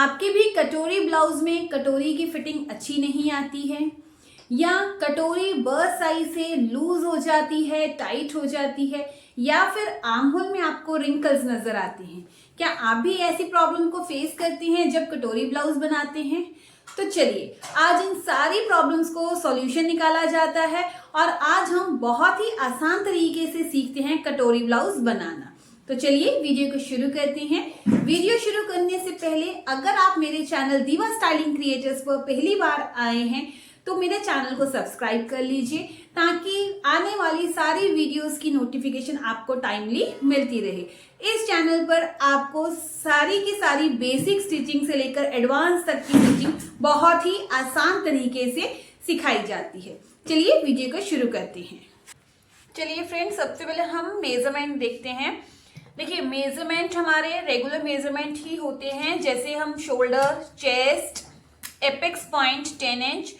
आपके भी कटोरी ब्लाउज में कटोरी की फिटिंग अच्छी नहीं आती है या कटोरी बर्स्ट साइज से लूज हो जाती है, टाइट हो जाती है या फिर आर्म होल में आपको रिंकल्स नजर आते हैं, क्या आप भी ऐसी प्रॉब्लम को फेस करते हैं जब कटोरी ब्लाउज बनाते हैं? तो चलिए आज इन सारी प्रॉब्लम्स को सॉल्यूशन निकाला जाता है और आज हम बहुत ही आसान तरीके से सीखते हैं कटोरी ब्लाउज बनाना। तो चलिए वीडियो को शुरू करते हैं। वीडियो शुरू करने से पहले अगर आप मेरे चैनल दीवा स्टाइलिंग क्रिएटर्स पर पहली बार आए हैं तो मेरे चैनल को सब्सक्राइब कर लीजिए ताकि आने वाली सारी वीडियोस की नोटिफिकेशन आपको टाइमली मिलती रहे। इस चैनल पर आपको सारी की सारी बेसिक स्टिचिंग से लेकर एडवांस तक की स्टिचिंग बहुत ही आसान तरीके से सिखाई जाती है। चलिए वीडियो को शुरू करते हैं। चलिए फ्रेंड्स, सबसे पहले हम मेजरमेंट देखते हैं। देखिए मेजरमेंट हमारे रेगुलर मेजरमेंट ही होते हैं, जैसे हम shoulder, chest, apex point 10 inch,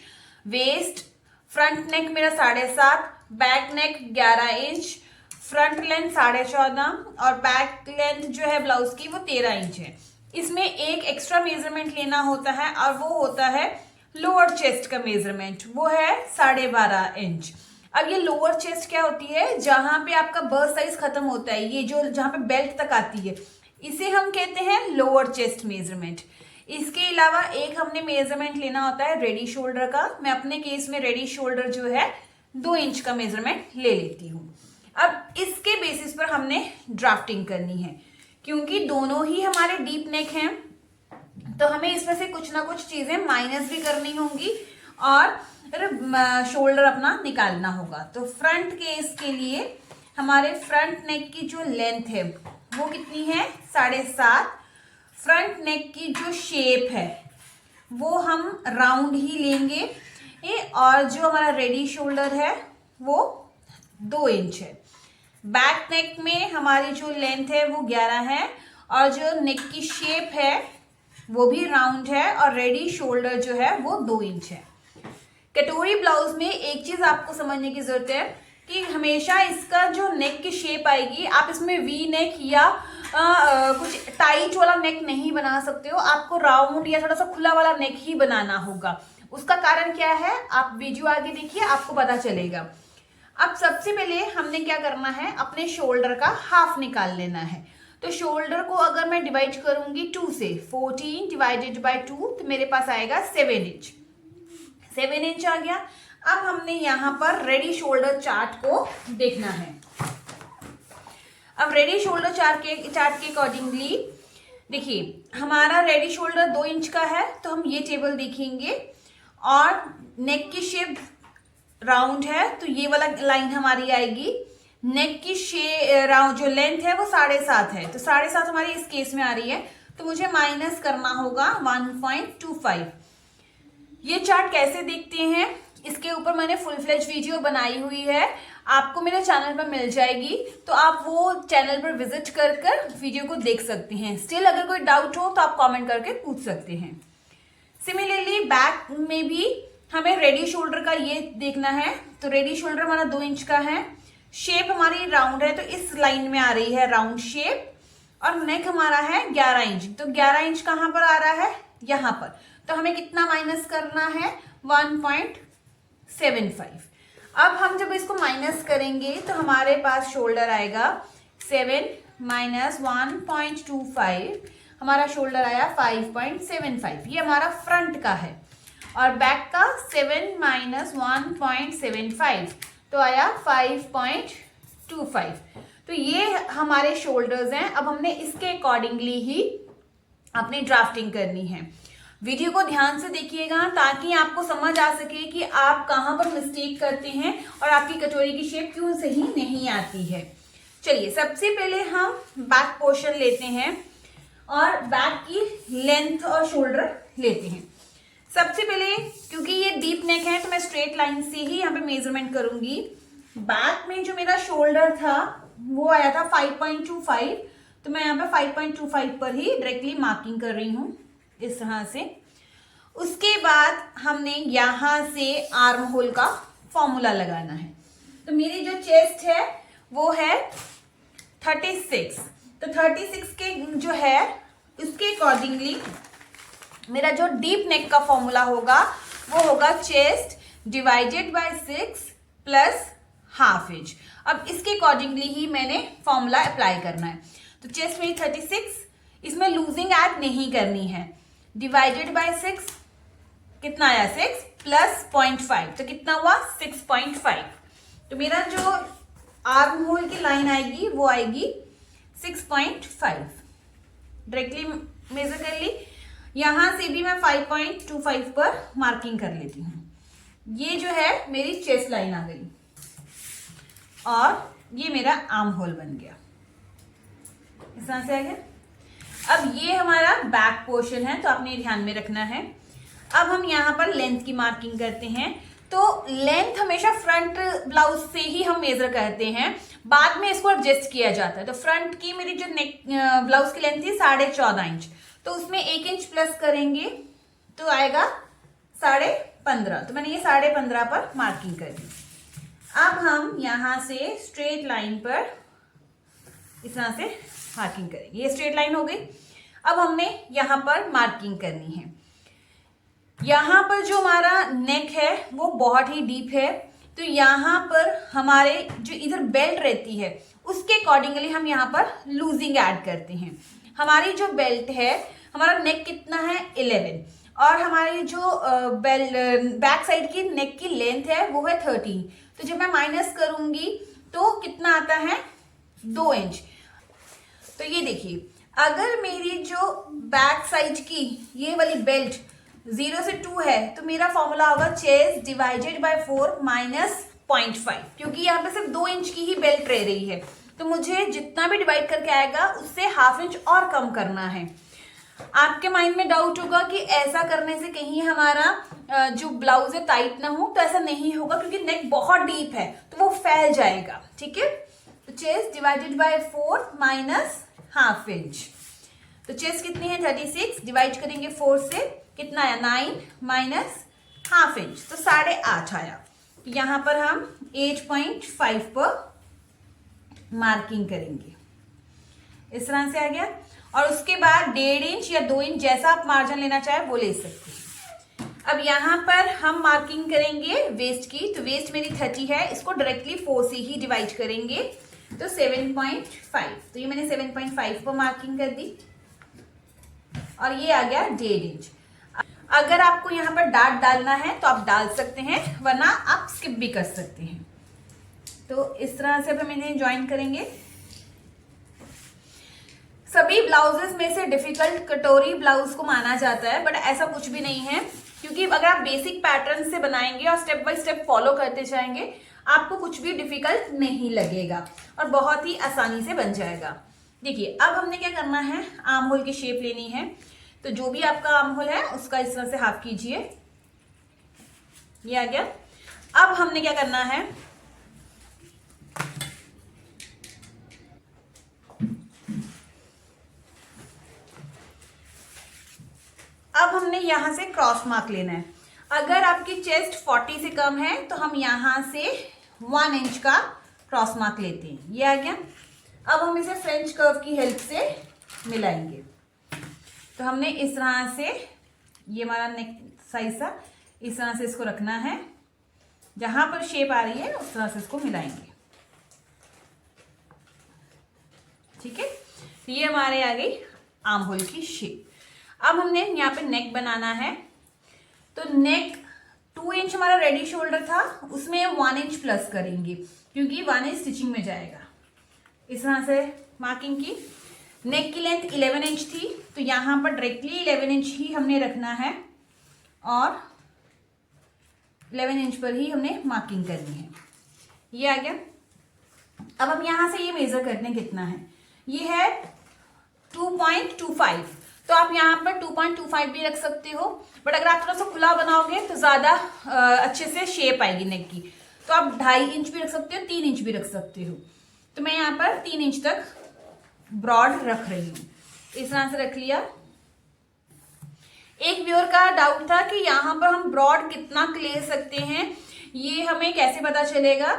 waist, front neck मेरा 7.5, back neck 11 inch, front length 14.5 और बैक लेंथ जो है ब्लाउज की वो 13 इंच है। इसमें एक एक्स्ट्रा मेजरमेंट लेना होता है और वो होता है लोअर चेस्ट का मेजरमेंट, वो है 12.5 इंच। अब ये लोअर चेस्ट क्या होती है, जहां पे आपका बर्स्ट साइज खत्म होता है, ये जो जहां पे बेल्ट तक आती है, इसे हम कहते हैं लोअर चेस्ट मेजरमेंट। इसके अलावा एक हमने मेजरमेंट लेना होता है रेडी शोल्डर का। मैं अपने केस में रेडी शोल्डर जो है 2 इंच का मेजरमेंट ले लेती हूँ। अब इसके बेसिस पर हमने ड्राफ्टिंग करनी है, क्योंकि दोनों ही हमारे डीप नेक हैं तो हमें इसमें से कुछ ना कुछ चीजें माइनस भी करनी होंगी और शोल्डर अपना निकालना होगा। तो फ्रंट केस के लिए हमारे फ्रंट नेक की जो लेंथ है वो कितनी है, 7.5। फ्रंट नेक की जो शेप है वो हम राउंड ही लेंगे और जो हमारा रेडी शोल्डर है वो 2 इंच है। बैक नेक में हमारी जो लेंथ है वो 11 है और जो नेक की शेप है वो भी राउंड है और रेडी शोल्डर जो है वो 2 इंच है। कटोरी ब्लाउज में एक चीज आपको समझने की जरूरत है कि हमेशा इसका जो नेक की शेप आएगी, आप इसमें वी नेक या कुछ टाइट वाला नेक नहीं बना सकते हो, आपको राउंड या थोड़ा सा खुला वाला नेक ही बनाना होगा। उसका कारण क्या है, आप वीडियो आगे देखिए आपको पता चलेगा। अब सबसे पहले हमने क्या करना है, अपने शोल्डर का हाफ निकाल लेना है। तो शोल्डर को अगर मैं डिवाइड करूंगी 2 से, 14 डिवाइडेड बाय 2 तो मेरे पास आएगा 7 इंच। 7 इंच आ गया। अब हमने यहाँ पर रेडी शोल्डर चार्ट को देखना है। अब रेडी शोल्डर चार्ट के अकॉर्डिंगली देखिए हमारा रेडी शोल्डर 2 इंच का है तो हम ये टेबल देखेंगे और नेक की शेप राउंड है तो ये वाला लाइन हमारी आएगी। नेक की राउंड जो लेंथ है वो 7.5 है तो 7.5 हमारी इस केस में आ रही है तो मुझे माइनस करना होगा 1.25। ये चार्ट कैसे देखते हैं, इसके ऊपर मैंने फुल फ्लेज वीडियो बनाई हुई है, आपको मेरे चैनल पर मिल जाएगी, तो आप वो चैनल पर विजिट कर वीडियो को देख सकते हैं। स्टिल अगर कोई डाउट हो तो आप कमेंट करके पूछ सकते हैं। सिमिलरली बैक में भी हमें रेडी शोल्डर का ये देखना है। तो रेडी शोल्डर हमारा 2 इंच का है, शेप हमारी राउंड है तो इस लाइन में आ रही है राउंड शेप, और नेक हमारा है 11 इंच। तो 11 इंच कहाँ पर आ रहा है, यहाँ पर। तो हमें कितना माइनस करना है, 1.75। अब हम जब इसको माइनस करेंगे तो हमारे पास शोल्डर आएगा 7 माइनस 1.25, हमारा शोल्डर आया 5.75। ये हमारा फ्रंट का है और बैक का 7 माइनस 1.75 तो आया 5.25। तो ये हमारे शोल्डर्स हैं। अब हमने इसके अकॉर्डिंगली ही अपनी ड्राफ्टिंग करनी है। वीडियो को ध्यान से देखिएगा ताकि आपको समझ आ सके कि आप कहाँ पर मिस्टेक करते हैं और आपकी कटोरी की शेप क्यों सही नहीं आती है। चलिए सबसे पहले हम बैक पोर्शन लेते हैं और बैक की लेंथ और शोल्डर लेते हैं। सबसे पहले क्योंकि ये डीप नेक है तो मैं स्ट्रेट लाइन से ही यहाँ पे मेजरमेंट करूंगी। बैक में जो मेरा शोल्डर था वो आया था 5.25, तो मैं यहाँ पे 5.25 पर ही डायरेक्टली मार्किंग कर रही हूँ इस तरह से। उसके बाद हमने यहाँ से आर्म होल का फॉर्मूला लगाना है। तो मेरी जो चेस्ट है वो है 36, तो 36 के जो है उसके अकॉर्डिंगली मेरा जो डीप नेक का फॉर्मूला होगा वो होगा chest divided by 6 plus half inch. अब इसके अकॉर्डिंगली ही मैंने फॉर्मूला अप्लाई करना है। तो चेस्ट मेरी 36, इसमें लूजिंग ऐड नहीं करनी है। डिवाइडेड बाय 6 कितना आया 6 प्लस 0.5, तो कितना हुआ 6.5। तो मेरा जो आर्म होल की लाइन आएगी वो आएगी 6.5। डायरेक्टली मेजर कर ली। यहां से भी मैं 5.25 पर मार्किंग कर लेती हूँ। ये जो है मेरी चेस्ट लाइन आ गई और ये मेरा आर्म होल बन गया, इस तरह से आ गया। अब ये हमारा बैक पोर्शन है तो आपने ध्यान में रखना है। अब हम यहाँ पर लेंथ की मार्किंग करते हैं। तो लेंथ हमेशा फ्रंट ब्लाउज से ही हम मेजर करते हैं, बाद में इसको एडजस्ट किया जाता है। तो फ्रंट की मेरी जो नेक ब्लाउज की लेंथ थी 14.5 इंच, तो उसमें 1 इंच प्लस करेंगे तो आएगा 15.5। तो मैंने ये 15.5 पर मार्किंग कर दी। अब हम यहां से स्ट्रेट लाइन पर इस तरह से मार्किंग करेंगे। ये स्ट्रेट लाइन हो गई। अब हमने यहां पर मार्किंग करनी है। यहां पर जो हमारा नेक है वो बहुत ही डीप है, तो यहां पर हमारे जो इधर बेल्ट रहती है उसके अकॉर्डिंगली हम यहां पर लूजिंग ऐड करते हैं। हमारी जो बेल्ट है, हमारा नेक कितना है 11, और हमारी जो बैक साइड की नेक की लेंथ है वो है 13। तो जब मैं माइनस करूंगी तो कितना आता है 2 इंच। तो ये देखिए, अगर मेरी जो बैक साइड की ये वाली बेल्ट 0 से 2 है तो मेरा फॉर्मूला होगा चेस्ट डिवाइडेड बाय 4 माइनस 0.5, क्योंकि यहाँ पे सिर्फ 2 इंच की ही बेल्ट रह रही है। तो मुझे जितना भी डिवाइड करके आएगा उससे हाफ इंच और कम करना है। आपके माइंड में डाउट होगा कि ऐसा करने से कहीं हमारा जो ब्लाउज है टाइट ना हो, तो ऐसा नहीं होगा क्योंकि नेक बहुत डीप है तो वो फैल जाएगा। ठीक है, तो chest divided by 4 minus half inch. तो चेस्ट कितनी है 36, डिवाइड करेंगे 4 से, कितना आया 9 माइनस हाफ इंच, तो 8.5 आया। यहां पर हम 8.5 पर मार्किंग करेंगे, इस तरह से आ गया। और उसके बाद 1.5 इंच या 2 इंच जैसा आप मार्जिन लेना चाहे वो ले सकते हैं। अब यहां पर हम मार्किंग करेंगे वेस्ट की। तो वेस्ट मेरी 30 है, इसको डायरेक्टली 4 से ही डिवाइड करेंगे तो 7.5। तो ये मैंने 7.5 पर मार्किंग कर दी और ये आ गया 1.5 इंच। अगर आपको यहाँ पर डार्ट डालना है तो आप डाल सकते हैं, वरना आप स्किप भी कर सकते हैं। तो इस तरह से हम इन्हें ज्वाइन करेंगे। सभी ब्लाउजेस में से डिफिकल्ट कटोरी ब्लाउज को माना जाता है, बट ऐसा कुछ भी नहीं है, क्योंकि अगर आप बेसिक पैटर्न से बनाएंगे और स्टेप बाय स्टेप फॉलो करते जाएंगे आपको कुछ भी डिफिकल्ट नहीं लगेगा और बहुत ही आसानी से बन जाएगा। देखिए, अब हमने क्या करना है, आर्म होल की शेप लेनी है। तो जो भी आपका आर्म होल है उसका इस तरह से हाफ कीजिए, ये आ गया। अब हमने क्या करना है, अब हमने यहां से क्रॉस मार्क लेना है। अगर आपकी चेस्ट 40 से कम है तो हम यहां से 1 इंच का क्रॉस मार्क लेते हैं, ये आ गया। अब हम इसे फ्रेंच कर्व की हेल्प से मिलाएंगे। तो हमने इस तरह से, ये हमारा नेक साइज था, इस तरह से इसको रखना है, जहां पर शेप आ रही है उस तरह से इसको मिलाएंगे। ठीक है, तो ये हमारे आ गई आर्म होल की शेप। अब हमने यहाँ पे नेक बनाना है। तो नेक 2 इंच हमारा रेडी शोल्डर था, उसमें 1 इंच प्लस करेंगे क्योंकि 1 इंच स्टिचिंग में जाएगा। इस तरह से मार्किंग की। नेक की लेंथ 11 इंच थी, तो यहाँ पर डायरेक्टली 11 इंच ही हमने रखना है और 11 इंच पर ही हमने मार्किंग करनी है। ये आ गया। अब हम यहाँ से ये मेजर करते हैं कितना है, ये है 2.25। तो आप यहाँ पर 2.25 भी रख सकते हो, बट अगर आप थोड़ा सा खुला बनाओगे तो ज़्यादा अच्छे से शेप आएगी नेक की। तो आप 2.5 इंच भी रख सकते हो, 3 इंच भी रख सकते हो। तो मैं यहाँ पर 3 इंच तक ब्रॉड रख रही हूँ, इस तरह से रख लिया। एक व्यूअर का डाउट था कि यहाँ पर हम ब्रॉड कितना ले सकते हैं, ये हमें कैसे पता चलेगा।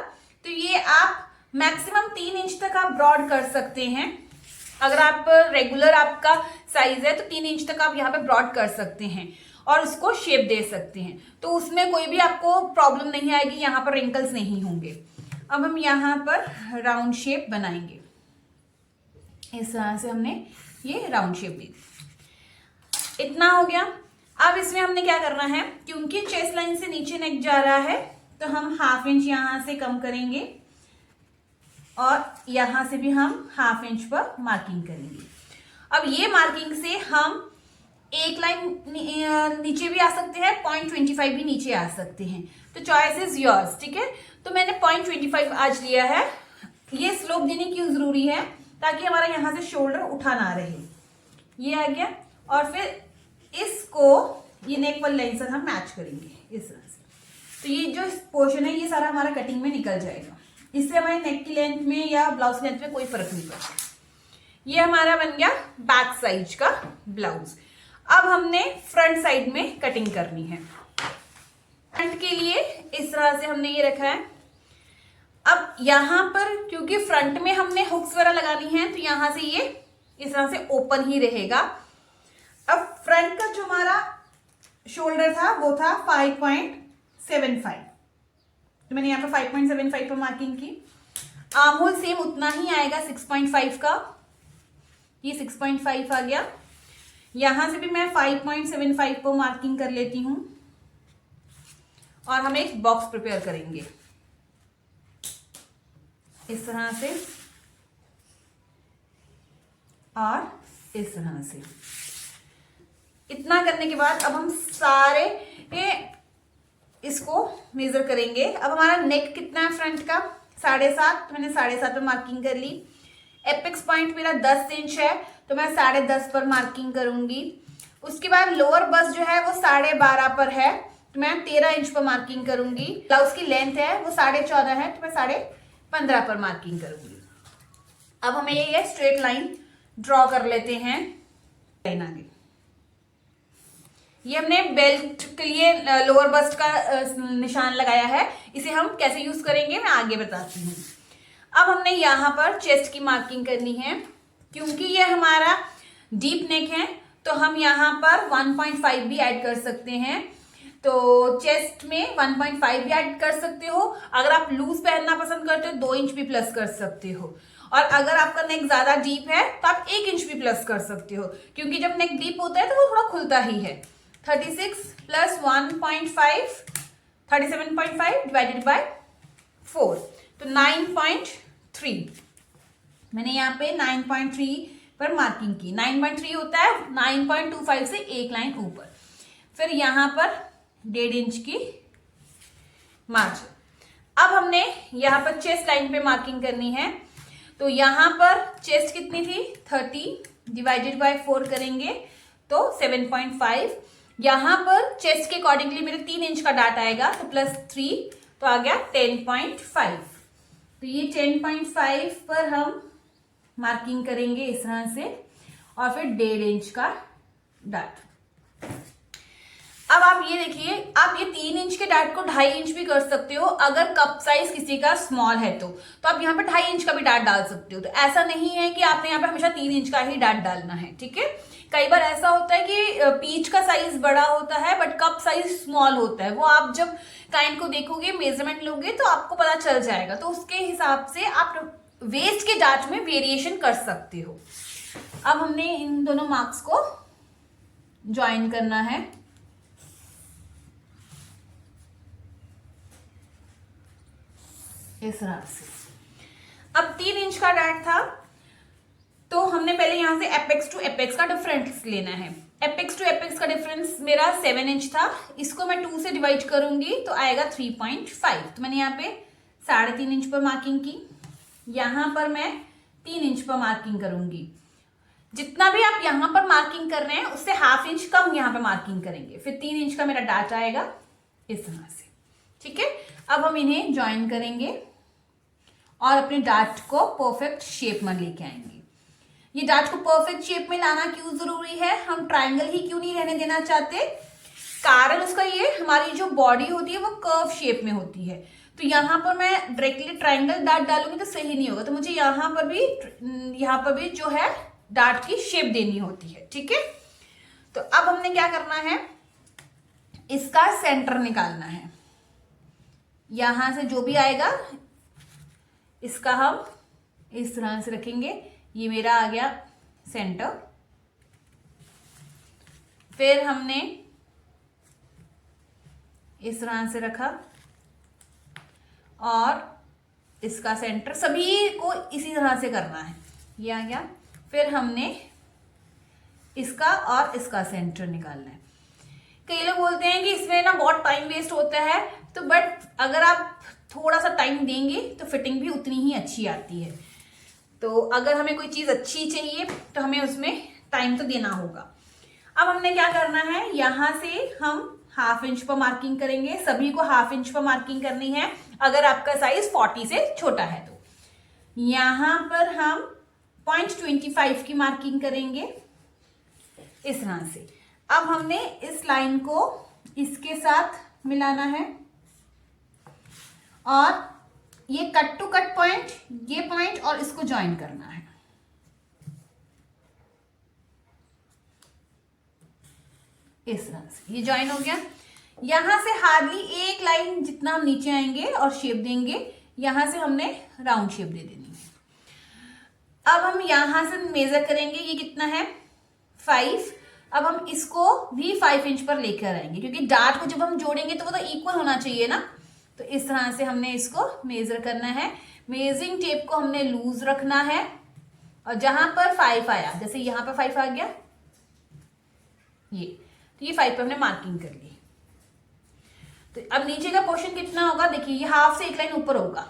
तो ये आप मैक्सिमम 3 इंच तक आप ब्रॉड कर सकते हैं। अगर आप रेगुलर आपका साइज है तो 3 इंच तक आप यहाँ पे ब्रॉड कर सकते हैं और उसको शेप दे सकते हैं, तो उसमें कोई भी आपको प्रॉब्लम नहीं आएगी, यहाँ पर रिंकल्स नहीं होंगे। अब हम यहाँ पर राउंड शेप बनाएंगे। इस तरह से हमने ये राउंड शेप दी, इतना हो गया। अब इसमें हमने क्या करना है, क्योंकि चेस्ट लाइन से नीचे नेक जा रहा है तो हम 1/2 इंच यहाँ से कम करेंगे और यहाँ से भी हम 1/2 इंच पर मार्किंग करेंगे। अब ये मार्किंग से हम एक लाइन नीचे भी आ सकते हैं, 0.25 भी नीचे आ सकते हैं, तो चॉइस इज योर्स, ठीक है। तो मैंने 0.25 आज लिया है। ये स्लोप देने क्यों जरूरी है, ताकि हमारा यहाँ से शोल्डर उठा ना रहे। ये आ गया, और फिर इसको ये नेक वाली लाइन से हम मैच करेंगे इस तरह से। तो ये जो पोर्शन है ये सारा हमारा कटिंग में निकल जाएगा, इससे हमारे नेक की लेंथ में या ब्लाउज लेंथ में कोई फर्क नहीं पड़ता। ये हमारा बन गया बैक साइड का ब्लाउज। अब हमने फ्रंट साइड में कटिंग करनी है। फ्रंट के लिए इस तरह से हमने ये रखा है। अब यहाँ पर क्योंकि फ्रंट में हमने हुक्स वगैरह लगानी है तो यहाँ से ये इस तरह से ओपन ही रहेगा। अब फ्रंट का जो हमारा शोल्डर था वो था 5.75, तो मैंने यहाँ पर 5.75 पर मार्किंग की। आर्म होल सेम उतना ही आएगा 6.5 का, ये 6.5 आ गया। यहां से भी मैं 5.75 पर मार्किंग कर लेती हूं और हम एक बॉक्स प्रिपेयर करेंगे इस तरह से और इस तरह से। इतना करने के बाद अब हम सारे इसको मेजर करेंगे। अब हमारा नेक कितना है फ्रंट का, 7.5, तो मैंने 7.5 पे मार्किंग कर ली। एपेक्स पॉइंट मेरा 10 इंच है तो मैं 10.5 पर मार्किंग करूंगी। उसके बाद लोअर बस जो है वो 12.5 पर है तो मैं 13 इंच पर मार्किंग करूंगी। ब्लाउज की लेंथ है वो 14.5 है तो मैं 15.5 पर मार्किंग करूंगी। अब हमें ये स्ट्रेट लाइन ड्रॉ कर लेते हैं। लाइन आगे ये हमने बेल्ट के लिए लोअर बस्ट का निशान लगाया है, इसे हम कैसे यूज करेंगे मैं आगे बताती हूँ। अब हमने यहाँ पर चेस्ट की मार्किंग करनी है, क्योंकि ये हमारा डीप नेक है तो हम यहाँ पर 1.5 भी ऐड कर सकते हैं। तो चेस्ट में 1.5 भी ऐड कर सकते हो। अगर आप लूज पहनना पसंद करते हो 2 इंच भी प्लस कर सकते हो, और अगर आपका नेक ज्यादा डीप है तो आप 1 इंच भी प्लस कर सकते हो, क्योंकि जब नेक डीप होता है तो वो थोड़ा खुलता ही है। 36 प्लस 1.5 37.5 डिवाइडेड बाय 4 तो 9.3। मैंने यहाँ पे 9.3 पर मार्किंग की। 9.3 होता है 9.25 से एक लाइन ऊपर। फिर यहाँ पर 1.5 इंच की मार्जिन। अब हमने यहाँ पर चेस्ट लाइन पे मार्किंग करनी है। तो यहाँ पर चेस्ट कितनी थी 30 डिवाइडेड बाय 4 करेंगे तो 7.5। यहाँ पर चेस्ट के अकॉर्डिंगली मेरे 3 इंच का डाट आएगा तो +3 तो आ गया 10.5। तो ये 10.5 पर हम मार्किंग करेंगे इस तरह से और फिर 1.5 इंच का डाट। अब आप ये देखिए, आप ये 3 इंच के डाट को 2.5 इंच भी कर सकते हो। अगर कप साइज किसी का स्मॉल है तो आप यहाँ पे 2.5 इंच का भी डाट डाल सकते हो। तो ऐसा नहीं है कि आपने यहाँ पे हमेशा 3 इंच का ही डाट डालना है, ठीक है। कई बार ऐसा होता है कि पीच का साइज बड़ा होता है बट कप साइज स्मॉल होता है। वो आप जब क्लाइंट को देखोगे, मेजरमेंट लोगे तो आपको पता चल जाएगा। तो उसके हिसाब से आप वेस्ट के डाट में वेरिएशन कर सकते हो। अब हमने इन दोनों मार्क्स को ज्वाइन करना है। इस तरह से। अब 3 इंच का डाट था तो हमने पहले यहां से एपेक्स टू एपेक्स का डिफरेंस लेना है। एपेक्स टू एपेक्स का डिफरेंस मेरा 7 इंच था, इसको मैं 2 से डिवाइड करूंगी तो आएगा 3.5। तो मैंने यहाँ पे 3.5 इंच पर मार्किंग की। यहां पर मैं 3 इंच पर मार्किंग करूंगी। जितना भी आप यहां पर मार्किंग कर रहे हैं उससे 1/2 इंच कम यहां पे मार्किंग करेंगे। फिर 3 इंच का मेरा डाट आएगा इस तरह से, ठीक है। अब हम इन्हें ज्वाइन करेंगे और अपने डाट को परफेक्ट शेप में लेके आएंगे। ये डाट को परफेक्ट शेप में लाना क्यों जरूरी है, हम ट्रायंगल ही क्यों नहीं रहने देना चाहते, कारण उसका ये, हमारी जो बॉडी होती है वो कर्व शेप में होती है। तो यहाँ पर मैं डायरेक्टली ट्राइंगल डार्ट डालूंगी तो सही नहीं होगा, तो मुझे यहाँ पर भी जो है डार्ट की शेप देनी होती है। ठीक है, तो अब हमने क्या करना है, इसका सेंटर निकालना है। यहां से जो भी आएगा इसका हम इस तरह से रखेंगे, ये मेरा आ गया सेंटर। फिर हमने इस तरह से रखा और इसका सेंटर, सभी को इसी तरह से करना है, ये आ गया। फिर हमने इसका और इसका सेंटर निकालना है। कई लोग बोलते हैं कि इसमें ना बहुत टाइम वेस्ट होता है, तो बट अगर आप थोड़ा सा टाइम देंगे तो फिटिंग भी उतनी ही अच्छी आती है। तो अगर हमें कोई चीज़ अच्छी चाहिए तो हमें उसमें टाइम तो देना होगा। अब हमने क्या करना है, यहाँ से हम ½ इंच पर मार्किंग करेंगे। सभी को ½ इंच पर मार्किंग करनी है अगर आपका साइज 40 से छोटा है तो। यहाँ पर हम 0.25 की मार्किंग करेंगे इस तरह से। अब हमने इस लाइन को इसके साथ मिलाना है और ये कट टू कट पॉइंट, ये पॉइंट और इसको ज्वाइन करना है। इस तरह से ये ज्वाइन हो गया। यहां से हार्डली एक लाइन जितना हम नीचे आएंगे और शेप देंगे, यहां से हमने राउंड शेप दे देनी है। अब हम यहां से मेजर करेंगे, ये कितना है 5। अब हम इसको भी 5 इंच पर लेकर आएंगे, क्योंकि डार्ट को जब हम जोड़ेंगे तो वो तो इक्वल होना चाहिए ना। तो इस तरह से हमने इसको मेजर करना है। मेजरिंग टेप को हमने लूज रखना है और जहां पर 5 आया, जैसे यहां पर 5 आ गया ये, तो ये 5 पे हमने मार्किंग कर ली। तो अब नीचे का पोर्शन कितना होगा, देखिए ये ½ से एक लाइन ऊपर होगा।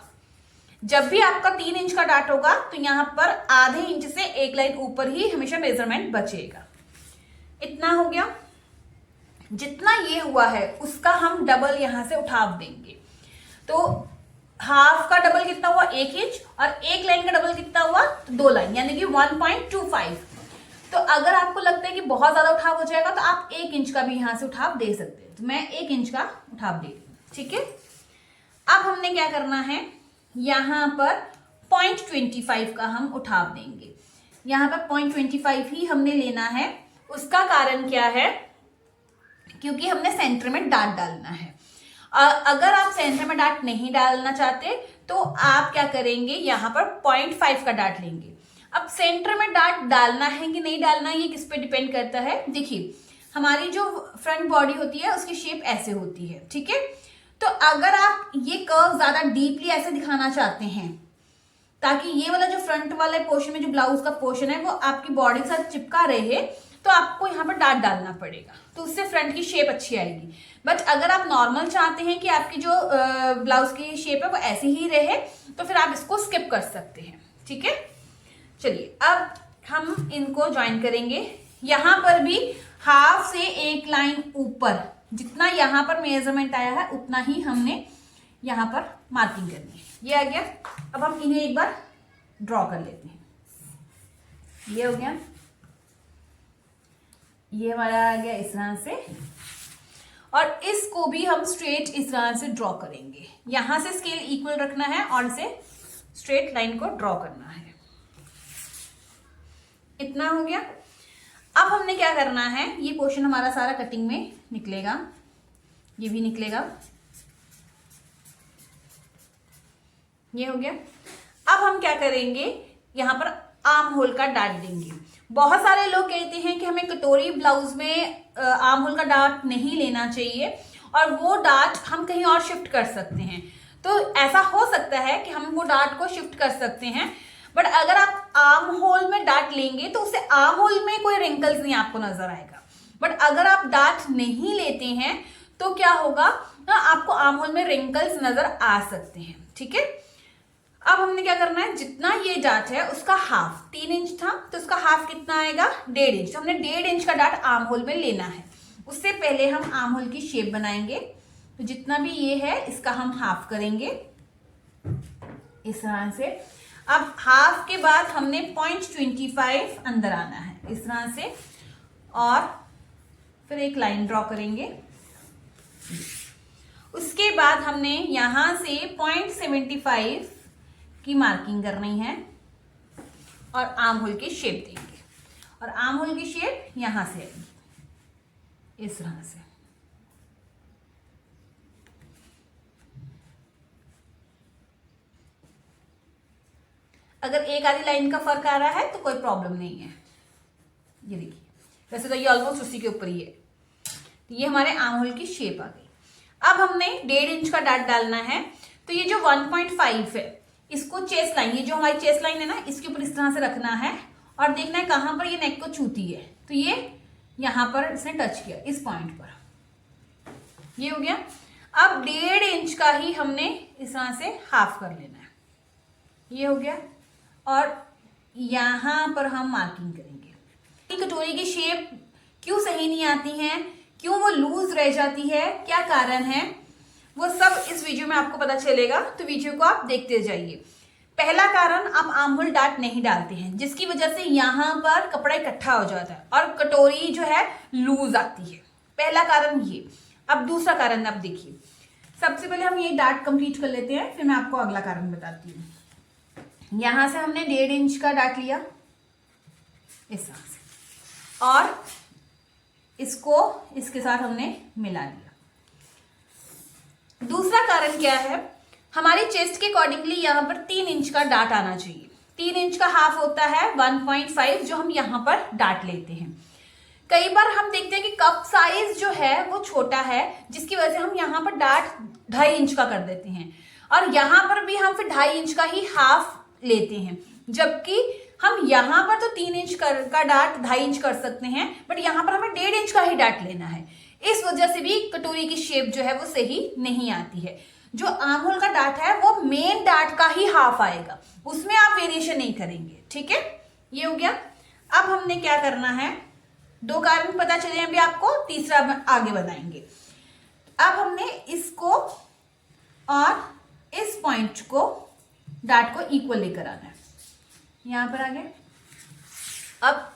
जब भी आपका 3 इंच का डार्ट होगा तो यहां पर ½ इंच से एक लाइन ऊपर ही हमेशा मेजरमेंट बचेगा। इतना हो गया। जितना ये हुआ है उसका हम डबल यहां से उठा देंगे। तो ½ का डबल कितना हुआ 1 इंच, और एक लाइन का डबल कितना हुआ 2 लाइन, यानी कि 1.25। तो अगर आपको लगता है कि बहुत ज्यादा उठाव हो जाएगा तो आप 1 इंच का भी यहां से उठाव दे सकते हैं। तो मैं 1 इंच का उठाव दे रही हूं। ठीक है, अब हमने क्या करना है, यहां पर 0.25 का हम उठाव देंगे। यहां पर 0.25 ही हमने लेना है। उसका कारण क्या है, क्योंकि हमने सेंटर में डार्ट डालना है। अगर आप सेंटर में डार्ट नहीं डालना चाहते तो आप क्या करेंगे, यहां पर 0.5 का डार्ट लेंगे। अब सेंटर में डार्ट डालना है कि नहीं डालना, ये किस पे डिपेंड करता है। देखिए हमारी जो फ्रंट बॉडी होती है उसकी शेप ऐसे होती है, ठीक है। तो अगर आप ये कर्व ज्यादा डीपली ऐसे दिखाना चाहते हैं ताकि ये वाला जो फ्रंट वाले पोर्शन में जो ब्लाउज का पोर्शन है वो आपकी बॉडी के साथ चिपका रहे, तो आपको यहाँ पर डार्ट डालना पड़ेगा, तो उससे फ्रंट की शेप अच्छी आएगी। बट अगर आप नॉर्मल चाहते हैं कि आपकी जो ब्लाउज की शेप है वो ऐसी ही रहे, तो फिर आप इसको स्किप कर सकते हैं। ठीक है, चलिए अब हम इनको ज्वाइन करेंगे। यहाँ पर भी ½ से एक लाइन ऊपर, जितना यहाँ पर मेजरमेंट आया है उतना ही हमने यहाँ पर मार्किंग करनी है। ये आ गया। अब हम इन्हें एक बार ड्रॉ कर लेते हैं। ये हो गया, ये हमारा आ गया इस तरह से, और इसको भी हम स्ट्रेट इस तरह से ड्रॉ करेंगे। यहां से स्केल इक्वल रखना है और इसे स्ट्रेट लाइन को ड्रॉ करना है। इतना हो गया। अब हमने क्या करना है, ये पोर्शन हमारा सारा कटिंग में निकलेगा, ये भी निकलेगा, ये हो गया। अब हम क्या करेंगे, यहां पर आर्म होल का डार्ट देंगे। बहुत सारे लोग कहते हैं कि हमें कटोरी ब्लाउज में आर्म होल का डार्ट नहीं लेना चाहिए और वो डार्ट हम कहीं और शिफ्ट कर सकते हैं। तो ऐसा हो सकता है कि हम वो डार्ट को शिफ्ट कर सकते हैं, बट अगर आप आर्म होल में डार्ट लेंगे तो उससे आर्म होल में कोई रिंकल्स नहीं आपको नजर आएगा। बट अगर आप डार्ट नहीं लेते हैं तो क्या होगा ना, आपको आर्म होल में रिंकल्स नजर आ सकते हैं। ठीक है, अब हमने क्या करना है, जितना ये डार्ट है उसका हाफ, 3 इंच था तो उसका हाफ कितना आएगा 1.5 इंच। तो हमने 1.5 इंच का डार्ट आर्म होल में लेना है। उससे पहले हम आर्म होल की शेप बनाएंगे। तो जितना भी ये है इसका हम हाफ करेंगे इस तरह से। अब हाफ के बाद हमने 0.25 अंदर आना है इस तरह से, और फिर एक लाइन ड्रॉ करेंगे। उसके बाद हमने यहां से 0.75 की मार्किंग करनी है और आर्म होल की शेप देंगे, और आर्म होल की शेप यहां से आएगी इस तरह से। अगर एक आधी लाइन का फर्क आ रहा है तो कोई प्रॉब्लम नहीं है। ये देखिए, वैसे तो ये ऑलमोस्ट उसी के ऊपर ही है। तो ये हमारे आर्म होल की शेप आ गई। अब हमने 1.5 इंच का डाट डालना है। तो ये जो 1.5 है, इसको चेस्ट लाइन, ये जो हमारी चेस्ट लाइन है ना, इसके ऊपर इस तरह से रखना है और देखना है कहां पर ये नेक को छूती है। तो ये यहां पर इसने टच किया, इस पॉइंट पर, ये हो गया। अब 1.5 इंच का ही हमने इस तरह से हाफ कर लेना है, ये हो गया। और यहां पर हम मार्किंग करेंगे। कटोरी की शेप क्यों सही नहीं आती है, क्यों वो लूज रह जाती है, क्या कारण है, वो सब इस वीडियो में आपको पता चलेगा। तो वीडियो को आप देखते जाइए। पहला कारण, आप आर्म होल डाट नहीं डालते हैं, जिसकी वजह से यहां पर कपड़ा इकट्ठा हो जाता है और कटोरी जो है लूज आती है। पहला कारण ये। अब दूसरा कारण आप देखिए। सबसे पहले हम ये डाट कंप्लीट कर लेते हैं, फिर मैं आपको अगला कारण बताती हूँ। यहां से हमने 1.5 इंच का डाट लिया इस तरह से, और इसको इसके साथ हमने मिला लिया। दूसरा कारण क्या है, हमारी चेस्ट के अकॉर्डिंगली यहाँ पर 3 इंच का डाट आना चाहिए। 3 इंच का हाफ होता है 1.5, जो हम यहाँ पर डाट लेते हैं। कई बार हम देखते हैं कि कप साइज जो है वो छोटा है, जिसकी वजह से हम यहाँ पर डाट 2.5 इंच का कर देते हैं, और यहाँ पर भी हम फिर 2.5 इंच का ही हाफ लेते हैं, जबकि हम यहाँ पर तो 3 इंच का डाट 2.5 इंच कर सकते हैं, बट यहाँ पर हमें 1.5 इंच का ही डाट लेना है। इस वजह से भी कटोरी की शेप जो है वो सही नहीं आती है। जो आर्म होल का डाट है वो मेन डाट का ही हाफ आएगा, उसमें आप वेरिएशन नहीं करेंगे, ठीक है। ये हो गया। अब हमने क्या करना है, 2 कारण पता चले अभी आपको, तीसरा आगे बताएंगे। अब हमने इसको और इस पॉइंट को, डाट को इक्वल लेकर आना है, यहां पर आ गए। अब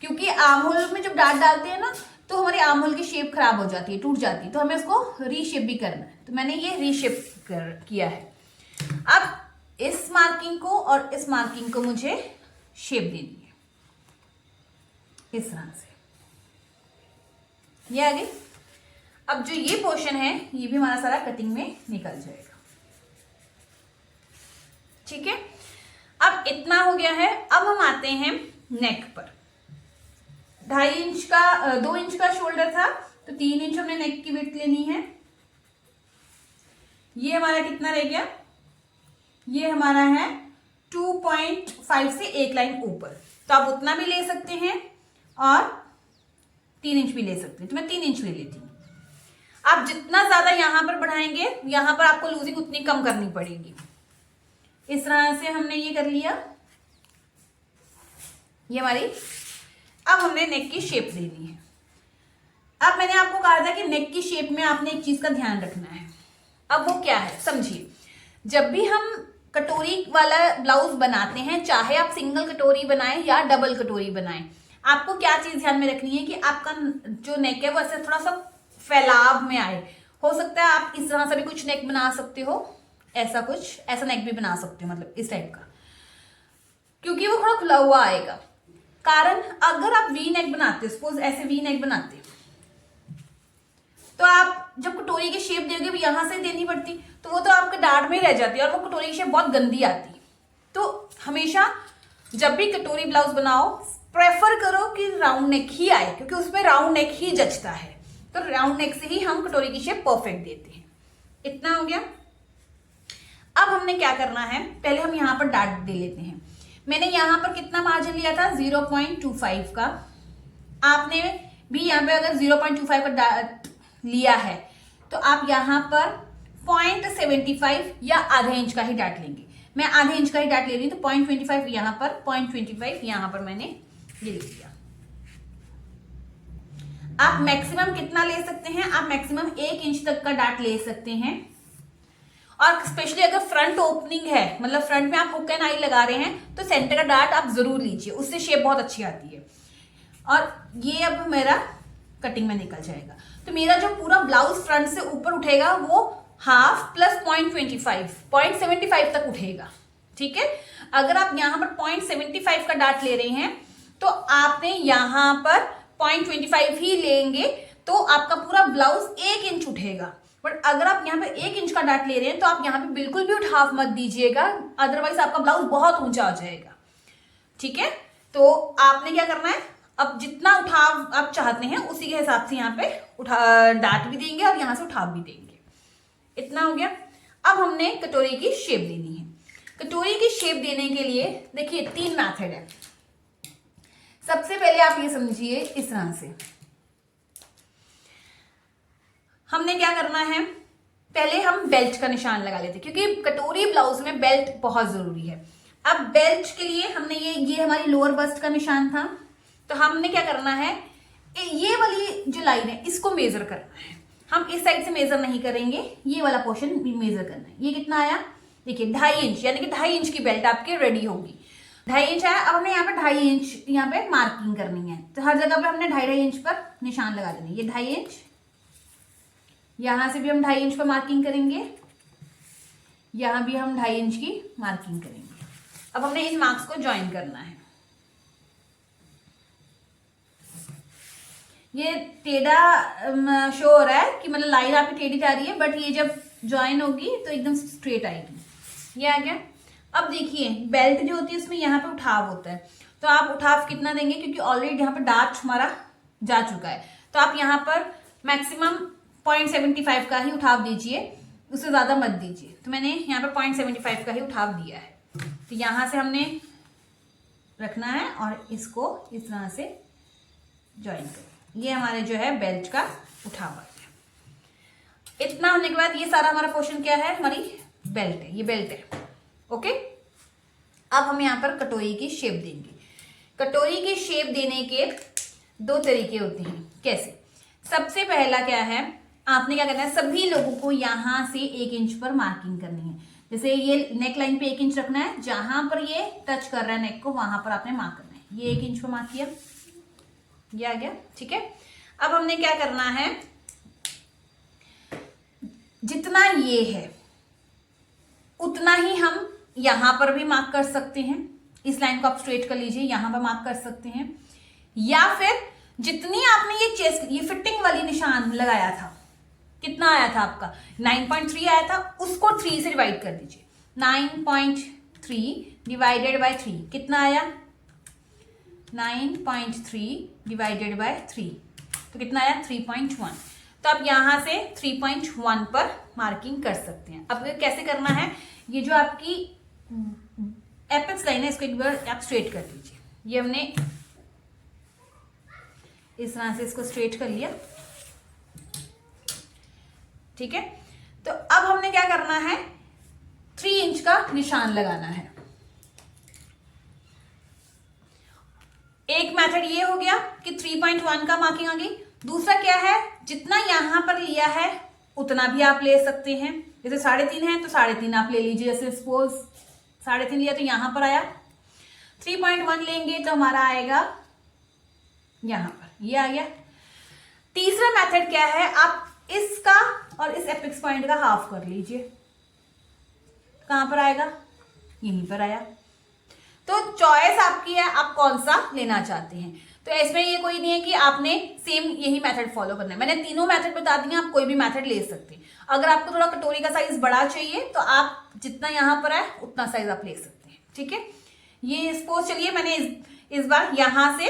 क्योंकि आर्म होल में जब डाट डालते हैं ना, तो हमारी आर्म होल की शेप खराब हो जाती है, टूट जाती है, तो हमें उसको रीशेप भी करना है। तो मैंने ये रीशेप किया है। अब इस मार्किंग को और इस मार्किंग को मुझे शेप देनी है इस तरह से, ये आ गई। अब जो ये पोर्शन है ये भी हमारा सारा कटिंग में निकल जाएगा, ठीक है। अब इतना हो गया है। अब हम आते हैं नेक पर। 2.5 इंच का 2 इंच का शोल्डर था, तो 3 इंच हमने नेक की विड्थ लेनी है। ये हमारा कितना रह गया, ये हमारा है 2.5 से एक लाइन ऊपर, तो आप उतना भी ले सकते हैं और 3 इंच भी ले सकते हैं। तो मैं 3 इंच ले लेती हूँ। आप जितना ज्यादा यहां पर बढ़ाएंगे, यहां पर आपको लूजिंग उतनी कम करनी पड़ेगी। इस तरह से हमने ये कर लिया, ये हमारी। अब हमने नेक की शेप देनी है। अब मैंने आपको कहा था कि नेक की शेप में आपने एक चीज का ध्यान रखना है। अब वो क्या है, समझिए। जब भी हम कटोरी वाला ब्लाउज बनाते हैं, चाहे आप सिंगल कटोरी बनाएं या डबल कटोरी बनाएं, आपको क्या चीज ध्यान में रखनी है कि आपका जो नेक है वो ऐसे थोड़ा सा फैलाव में आए। हो सकता है आप इस तरह से भी कुछ नेक बना सकते हो, ऐसा कुछ, ऐसा नेक भी बना सकते हो, मतलब इस टाइप का, क्योंकि वो थोड़ा खुला हुआ आएगा। कारण, अगर आप वी नेक बनाते, सपोज ऐसे वी नेक बनाते, तो आप जब कटोरी की शेप दोगे भी यहां से देनी पड़ती, तो वो तो आपके डाट में ही रह जाती है और वो कटोरी की शेप बहुत गंदी आती। तो हमेशा जब भी कटोरी ब्लाउज बनाओ, प्रेफर करो कि राउंड नेक ही आए, क्योंकि उसमें राउंड नेक ही जचता है। तो राउंड नेक से ही हम कटोरी की शेप परफेक्ट देते हैं। इतना हो गया। अब हमने क्या करना है, पहले हम यहां पर डाट दे लेते हैं। मैंने यहां पर कितना मार्जिन लिया था, 0.25 का। आपने भी यहाँ पे अगर 0.25 का डाट लिया है, तो आप यहाँ पर 0.75 या आधे इंच का ही डाट लेंगे। मैं आधे इंच का ही डाट ले रही हूँ, तो 0.25 यहाँ पर, 0.25 यहाँ पर मैंने ये लिख दिया। आप मैक्सिमम कितना ले सकते हैं, आप मैक्सिमम 1 इंच तक का डाट ले सकते हैं। और स्पेशली अगर फ्रंट ओपनिंग है, मतलब फ्रंट में आप हुक एंड आई लगा रहे हैं, तो सेंटर का डाट आप जरूर लीजिए, उससे शेप बहुत अच्छी आती है। और ये अब मेरा कटिंग में निकल जाएगा। तो मेरा जो पूरा ब्लाउज फ्रंट से ऊपर उठेगा वो हाफ प्लस 0.75 तक उठेगा। ठीक है, अगर आप यहाँ पर 0.75 का डार्ट ले रहे हैं तो आपने यहाँ पर 0.25 ही लेंगे तो आपका पूरा ब्लाउज 1 इंच उठेगा। बट अगर आप यहाँ पे 1 इंच का डार्ट ले रहे हैं तो आप यहाँ पे बिल्कुल भी उठाव मत दीजिएगा, अदरवाइज आपका ब्लाउज बहुत ऊंचा हो जाएगा। ठीक है, तो आपने क्या करना है, अब जितना उठाव आप चाहते हैं उसी के हिसाब से यहाँ पे डार्ट भी देंगे और यहाँ से उठाव भी देंगे। इतना हो गया। अब हमने कटोरी की शेप देनी है। कटोरी की शेप देने के लिए देखिए 3 मेथड है। सबसे पहले आप ये समझिए, इस तरह से हमने क्या करना है, पहले हम बेल्ट का निशान लगा लेते हैं क्योंकि कटोरी ब्लाउज में बेल्ट बहुत जरूरी है। अब बेल्ट के लिए हमने ये हमारी लोअर बस्ट का निशान था, तो हमने क्या करना है, ये वाली जो लाइन है इसको मेजर करना है। हम इस साइड से मेजर नहीं करेंगे, ये वाला पोर्शन मेजर करना है। ये कितना आया, देखिए 2.5 इंच, यानी कि 2.5 इंच की बेल्ट आपके रेडी होगी। 2.5 इंच आया। अब हमें यहाँ पे 2.5 इंच यहाँ पे मार्किंग करनी है, तो हर जगह पे हमने 2.5 इंच पर निशान लगा देना। ये 2.5 इंच, यहाँ से भी हम 2.5 इंच पर मार्किंग करेंगे, यहाँ भी हम 2.5 इंच की मार्किंग करेंगे। अब हमने इन मार्क्स को ज्वाइन करना है। ये टेढ़ा शो हो रहा है कि मतलब लाइन आपकी टेढ़ी जा रही है, बट ये जब ज्वाइन होगी तो एकदम स्ट्रेट आएगी। ये आ गया। अब देखिए बेल्ट जो होती है उसमें यहाँ पे उठाव होता है, तो आप उठाव कितना देंगे, क्योंकि ऑलरेडी यहाँ पर डार्ट हमारा जा चुका है, तो आप यहाँ पर मैक्सिमम 0.75 का ही उठाव दीजिए, उससे ज़्यादा मत दीजिए। तो मैंने यहाँ पर 0.75 का ही उठाव दिया है। तो यहाँ से हमने रखना है और इसको इस तरह से ज्वाइन करें। ये हमारे जो है बेल्ट का उठाव आ गया। इतना होने के बाद ये सारा हमारा पोर्शन क्या है, हमारी बेल्ट है, ये बेल्ट है। ओके, अब हम यहाँ पर कटोरी की शेप देंगे। कटोरी की शेप देने के 2 तरीके होते हैं। कैसे, सबसे पहला क्या है, आपने क्या करना है, सभी लोगों को यहाँ से 1 इंच पर मार्किंग करनी है। जैसे ये नेक लाइन पे 1 इंच रखना है, जहां पर ये टच कर रहा है नेक को वहां पर आपने मार्क करना है। ये 1 इंच पर मार्क किया, ये आ गया। ठीक है, अब हमने क्या करना है, जितना ये है उतना ही हम यहां पर भी मार्क कर सकते हैं। इस लाइन को आप स्ट्रेट कर लीजिए, यहां पर मार्क कर सकते हैं, या फिर जितनी आपने ये चेस्ट, ये फिटिंग वाली निशान लगाया था, कितना आया था आपका 9.3 आया था, उसको 3 से डिवाइड कर दीजिए। 9.3 डिवाइडेड बाय 3 कितना आया, 9.3 डिवाइडेड बाय 3, तो कितना आया 3.1। तो आप यहां से 3.1 पर मार्किंग कर सकते हैं। अब कैसे करना है, ये जो आपकी एपेक्स लाइन है इसको एक बार आप स्ट्रेट कर दीजिए। ये हमने इस तरह से इसको स्ट्रेट कर लिया। ठीक है, तो अब हमने क्या करना है, 3 इंच का निशान लगाना है। एक मेथड ये हो गया कि 3.1 का मार्किंग आ गई। दूसरा क्या है, जितना यहां पर लिया है उतना भी आप ले सकते हैं। जैसे 3.5 है तो 3.5 आप ले लीजिए। जैसे सपोज 3.5 लिया तो यहां पर आया, 3.1 लेंगे तो हमारा आएगा यहां पर, ये आ गया। तीसरा मेथड क्या है, आप इसका और इस एपेक्स पॉइंट का हाफ कर लीजिए। कहां पर आएगा, यहीं पर आया। तो चॉइस आपकी है, आप कौन सा लेना चाहते हैं। तो इसमें ये कोई नहीं है कि आपने सेम यही मेथड फॉलो करना है। मैंने तीनों मेथड बता दिए, आप कोई भी मेथड ले सकते हैं। अगर आपको थोड़ा कटोरी का साइज बड़ा चाहिए तो आप जितना यहां पर है उतना साइज आप ले सकते हैं। ठीक है, ये सपोज चलिए मैंने इस बार यहां से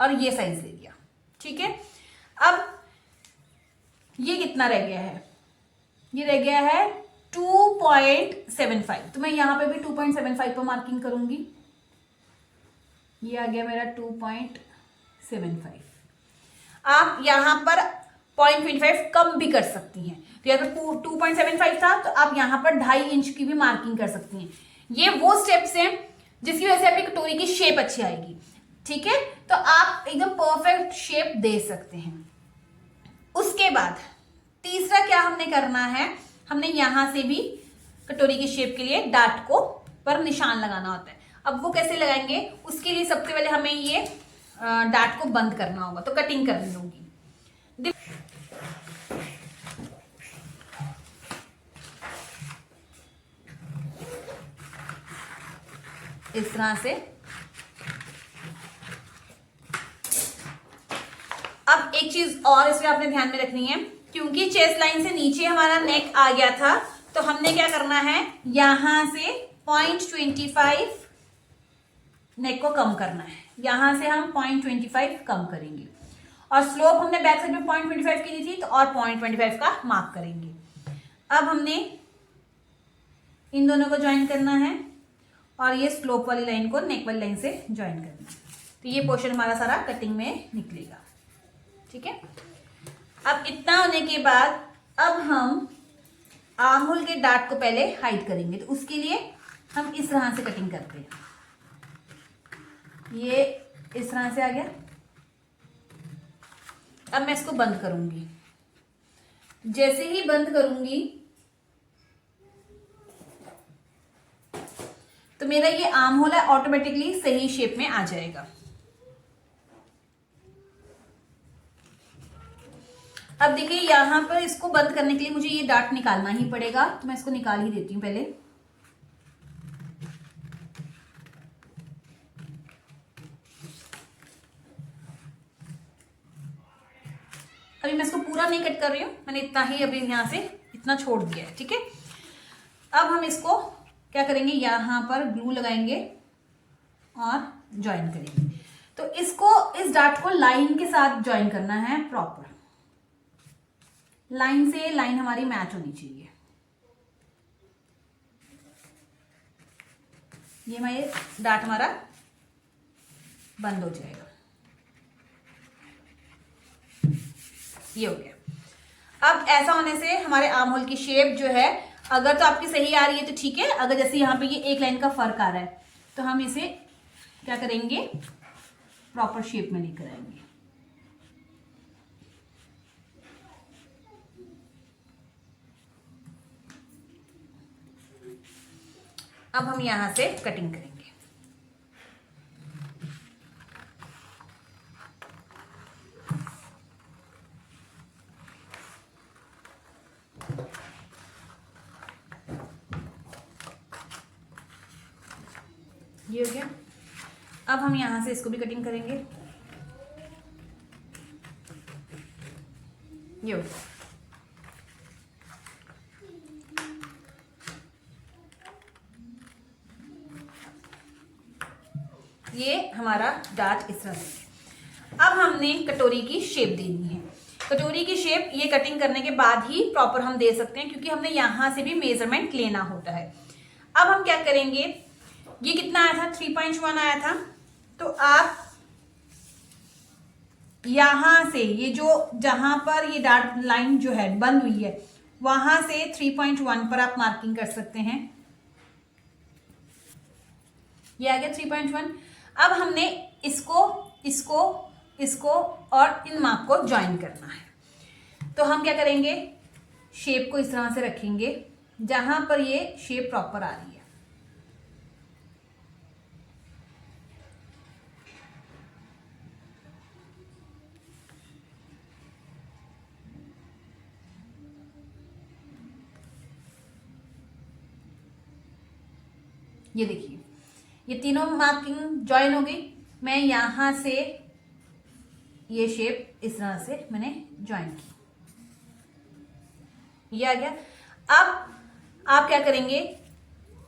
और ये साइज ले लिया। ठीक है, अब ये कितना रह गया है, ये रह गया है 2.75। तो मैं यहां पे भी 2.75 पर मार्किंग करूंगी। ये आ गया मेरा 2.75। आप यहां पर 0.25 कम भी कर सकती हैं। तो अगर 2.75 था तो आप यहां पर 2.5 इंच की भी मार्किंग कर सकती हैं। ये वो स्टेप्स हैं जिसकी वजह से आपकी कटोरी की शेप अच्छी आएगी। ठीक है, तो आप एकदम परफेक्ट शेप दे सकते हैं। उसके बाद तीसरा क्या हमने करना है, हमने यहां से भी कटोरी की शेप के लिए डार्ट को पर निशान लगाना होता है। अब वो कैसे लगाएंगे, उसके लिए सबसे पहले हमें ये डार्ट को बंद करना होगा, तो कटिंग करनी होगी। इस तरह से। अब एक चीज और इसमें आपने ध्यान में रखनी है, क्योंकि चेस्ट लाइन से नीचे हमारा नेक आ गया था, तो हमने क्या करना है, यहां से 0.25 नेक को कम करना है। यहां से हम 0.25 कम करेंगे, और स्लोप हमने बैक साइड में 0.25 की दी थी, तो और 0.25 का मार्क करेंगे। अब हमने इन दोनों को ज्वाइन करना है, और ये स्लोप वाली लाइन को नेक वाली लाइन से ज्वाइन करना है। तो ये पोर्शन हमारा सारा कटिंग में निकलेगा। ठीक है। अब इतना होने के बाद अब हम आर्म होल के डार्ट को पहले हाइड करेंगे, तो उसके लिए हम इस तरह से कटिंग करते हैं। ये इस तरह से आ गया। अब मैं इसको बंद करूंगी। जैसे ही बंद करूंगी तो मेरा ये आर्म होल है ऑटोमेटिकली सही शेप में आ जाएगा। अब देखिए यहां पर इसको बंद करने के लिए मुझे ये डार्ट निकालना ही पड़ेगा, तो मैं इसको निकाल ही देती हूं पहले। अभी मैं इसको पूरा नहीं कट कर रही हूं, मैंने इतना ही अभी यहां से इतना छोड़ दिया है। ठीक है। अब हम इसको क्या करेंगे, यहां पर ग्लू लगाएंगे और ज्वाइन करेंगे। तो इसको, इस डार्ट को लाइन के साथ ज्वाइन करना है प्रॉपर। लाइन से लाइन हमारी मैच होनी चाहिए। ये हमारे डार्ट हमारा बंद हो जाएगा। ये हो गया। अब ऐसा होने से हमारे आर्म होल की शेप जो है, अगर तो आपकी सही आ रही है तो ठीक है, अगर जैसे यहाँ पे ये एक लाइन का फर्क आ रहा है तो हम इसे क्या करेंगे, प्रॉपर शेप में लेकर आएंगे। अब हम यहां से कटिंग करेंगे। ये हो गया। अब हम यहां से इसको भी कटिंग करेंगे। ये हो गया। ये हमारा डार्ट इस तरह से। अब हमने कटोरी की शेप देनी है। कटोरी की शेप ये कटिंग करने के बाद ही प्रॉपर हम दे सकते हैं, क्योंकि हमने यहां से भी मेजरमेंट लेना होता है। अब हम क्या करेंगे, ये कितना आया था, 3.1 आया था, तो आप यहां से ये जो जहां पर ये डार्ट लाइन जो है बंद हुई है, वहां से 3.1 पर आप मार्किंग कर सकते हैं। ये आ गया 3.1। अब हमने इसको इसको इसको और इन मार्क को ज्वाइन करना है। तो हम क्या करेंगे, शेप को इस तरह से रखेंगे जहां पर ये शेप प्रॉपर आ रही है। ये देखिए, ये तीनों मार्किंग ज्वाइन हो गई। मैं यहां से ये शेप इस तरह से मैंने ज्वाइन की, ये आ गया। अब आप क्या करेंगे,